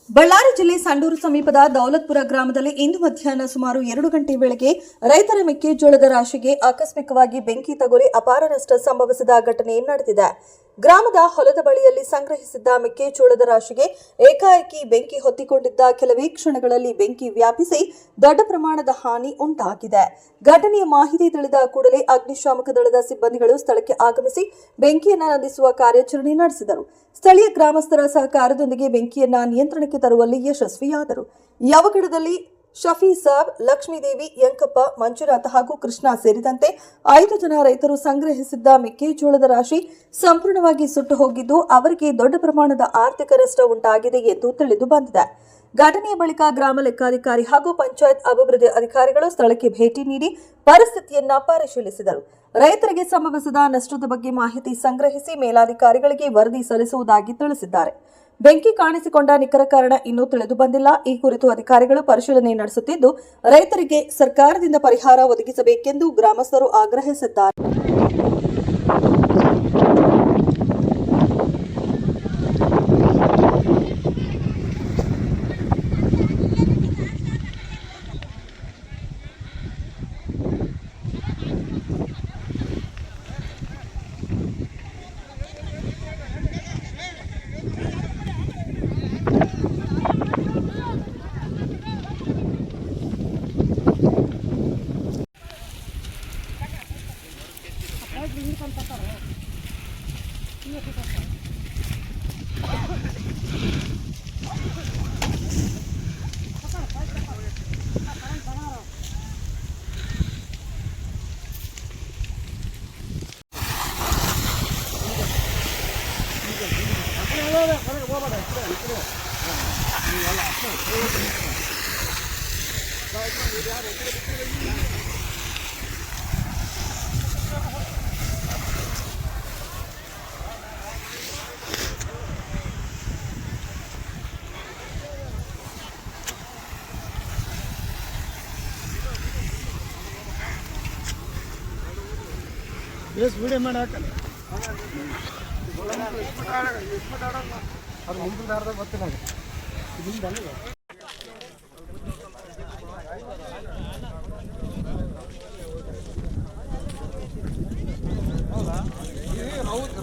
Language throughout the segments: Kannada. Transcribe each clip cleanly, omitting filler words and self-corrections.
ಬಳ್ಳಾರಿ ಜಿಲ್ಲೆ ಸಂಡೂರು ಸಮೀಪದ ದೌಲತ್ಪುರ ಗ್ರಾಮದಲ್ಲಿ ಇಂದು ಮಧ್ಯಾಹ್ನ ಸುಮಾರು 2 ಗಂಟೆ ವೇಳೆಗೆ ರೈತರ ಮೆಕ್ಕೆಜೋಳದ ರಾಶಿಗೆ ಆಕಸ್ಮಿಕವಾಗಿ ಬೆಂಕಿ ತಗುಲಿ ಅಪಾರ ನಷ್ಟ ಸಂಭವಿಸಿದ ಘಟನೆ ನಡೆದಿದೆ. ಗ್ರಾಮದ ಹೊಲದ ಬಳಿಯಲ್ಲಿ ಸಂಗ್ರಹಿಸಿದ್ದ ಮೆಕ್ಕೆಜೋಳದ ರಾಶಿಗೆ ಏಕಾಏಕಿ ಬೆಂಕಿ ಹೊತ್ತಿಕೊಂಡಿದ್ದ ಕೆಲವೇ ಕ್ಷಣಗಳಲ್ಲಿ ಬೆಂಕಿ ವ್ಯಾಪಿಸಿ ದೊಡ್ಡ ಪ್ರಮಾಣದ ಹಾನಿ ಉಂಟಾಗಿದೆ. ಘಟನೆಯ ಮಾಹಿತಿ ತಿಳಿದ ಕೂಡಲೇ ಅಗ್ನಿಶಾಮಕ ದಳದ ಸಿಬ್ಬಂದಿಗಳು ಸ್ಥಳಕ್ಕೆ ಆಗಮಿಸಿ ಬೆಂಕಿಯನ್ನು ನಂದಿಸುವ ಕಾರ್ಯಾಚರಣೆ ನಡೆಸಿದರು. ಸ್ಥಳೀಯ ಗ್ರಾಮಸ್ಥರ ಸಹಕಾರದೊಂದಿಗೆ ಬೆಂಕಿಯನ್ನು ನಿಯಂತ್ರಣಕ್ಕೆ ತರುವಲ್ಲಿ ಯಶಸ್ವಿಯಾದರು. ಯವಗಡದಲ್ಲಿ ಶಫಿ ಸಾಬ್, ಲಕ್ಷ್ಮೀದೇವಿ, ಯಂಕಪ್ಪ, ಮಂಜುನಾಥ್ ಹಾಗೂ ಕೃಷ್ಣ ಸೇರಿದಂತೆ 5 ಜನ ರೈತರು ಸಂಗ್ರಹಿಸಿದ್ದ ಮೆಕ್ಕೆಜೋಳದ ರಾಶಿ ಸಂಪೂರ್ಣವಾಗಿ ಸುಟ್ಟು ಹೋಗಿದ್ದು ಅವರಿಗೆ ದೊಡ್ಡ ಪ್ರಮಾಣದ ಆರ್ಥಿಕ ನಷ್ಟ ಉಂಟಾಗಿದೆ ಎಂದು ತಿಳಿದು ಬಂದಿದೆ. ಘಟನೆಯ ಬಳಿಕ ಗ್ರಾಮ ಲೆಕ್ಕಾಧಿಕಾರಿ ಹಾಗೂ ಪಂಚಾಯತ್ ಅಭಿವೃದ್ಧಿ ಅಧಿಕಾರಿಗಳು ಸ್ಥಳಕ್ಕೆ ಭೇಟಿ ನೀಡಿ ಪರಿಸ್ಥಿತಿಯನ್ನ ಪರಿಶೀಲಿಸಿದರು. ರೈತರಿಗೆ ಸಂಭವಿಸಿದ ನಷ್ಟದ ಬಗ್ಗೆ ಮಾಹಿತಿ ಸಂಗ್ರಹಿಸಿ ಮೇಲಾಧಿಕಾರಿಗಳಿಗೆ ವರದಿ ಸಲ್ಲಿಸುವುದಾಗಿ ತಿಳಿಸಿದ್ದಾರೆ. ಬೆಂಕಿ ಕಾಣಿಸಿಕೊಂಡ ನಿಖರ ಕಾರಣ ಇನ್ನೂ ತಿಳಿದು ಬಂದಿಲ್ಲ. ಈ ಕುರಿತು ಅಧಿಕಾರಿಗಳು ಪರಿಶೀಲನೆ ನಡೆಸುತ್ತಿದ್ದು ರೈತರಿಗೆ ಸರ್ಕಾರದಿಂದ ಪರಿಹಾರ ಒದಗಿಸಬೇಕೆಂದು ಗ್ರಾಮಸ್ಥರು ಆಗ್ರಹಿಸಿದ್ದಾರೆ. ಬೇಸ್ ವಿಡಿಯೋ ಮಾಡಿ ಹಾಕಲ್ಲ ಅದು ಮುಂದಿನ ದಾರದಾಗ ಗೊತ್ತಿಲ್ಲ.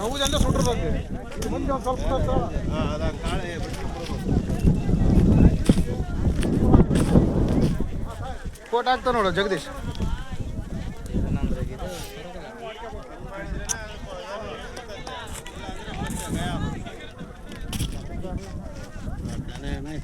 ರೌಜಲ್ಲೇ ಸುಟ್ಟಿರ್ತದೆ ಮುಂದೆ ಒಂದು ಸ್ವಲ್ಪ ಕೋಟ್ ಆಗ್ತಾವ ನೋಡು ಜಗದೀಶ್. नहीं